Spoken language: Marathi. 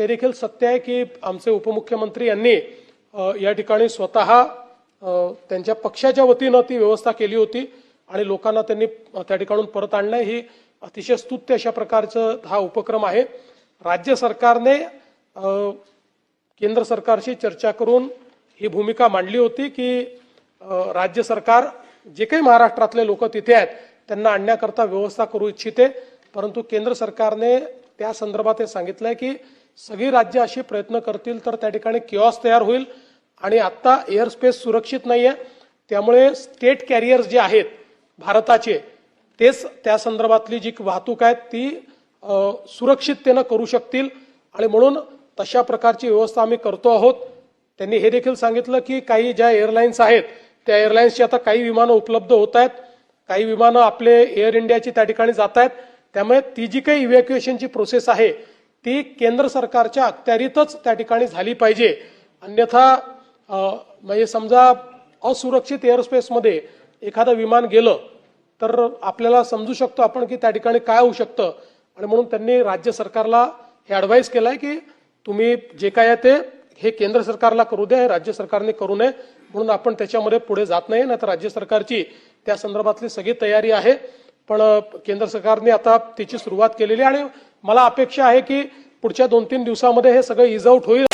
ते देखील सत्य आहे की आमचे उपमुख्यमंत्री यांनी या ठिकाणी स्वतः त्यांच्या पक्षाच्या वतीनं ती व्यवस्था केली होती आणि लोकांना त्यांनी त्या ठिकाणून परत आणणं ही अतिशय स्तुत्य अशा प्रकारचा हा उपक्रम आहे। राज्य सरकारने केंद्र सरकारशी चर्चा करून ही भूमिका मांडली होती की राज्य सरकार जे काही महाराष्ट्रातले लोक तिथे आहेत त्यांना आणण्याकरता व्यवस्था करू इच्छिते, परंतु केंद्र सरकारने त्या संदर्भात हे सांगितलंय की सगळी राज्य अशी प्रयत्न करतील तर त्या ठिकाणी किऑस तयार होईल आणि आता एअर स्पेस सुरक्षित नाहीये, त्यामुळे स्टेट कॅरियर्स जे आहेत भारताचे तेच त्या संदर्भातली जी वाहतूक आहे ती सुरक्षिततेने करू शकतील आणि म्हणून तशा प्रकारची व्यवस्था आम्ही करतो आहोत। त्यांनी हे देखील सांगितलं की काही ज्या एअरलाइन्स आहेत त्या एअरलाइन्सची आता काही विमानं उपलब्ध होत आहेत, काही विमानं आपले एअर इंडियाची त्या ठिकाणी जात आहेत, त्यामुळे ती जी काही इव्हॅक्युएशनची प्रोसेस आहे ती केंद्र सरकारच्या अखत्यारीतच त्या ठिकाणी झाली पाहिजे, अन्यथा म्हणजे समजा असुरक्षित एअरस्पेसमध्ये एखादं विमान गेलं तर आपल्याला समजू शकतो आपण की त्या ठिकाणी काय होऊ शकतं आणि म्हणून त्यांनी राज्य सरकारला हे ॲडवाइस केलंय की तुम्ही जे काय आहे ते हे केंद्र सरकारला करू द्या, हे राज्य सरकारने करू नये, म्हणून आपण त्याच्यामध्ये पुढे जात नाही। तर राज्य सरकारची त्या संदर्भातली सगळी तयारी आहे, पण केंद्र सरकारने आता त्याची सुरुवात केलेली आणि मला अपेक्षा आहे की पुढच्या 2-3 दिवसामध्ये हे सगळं इज आउट होईल।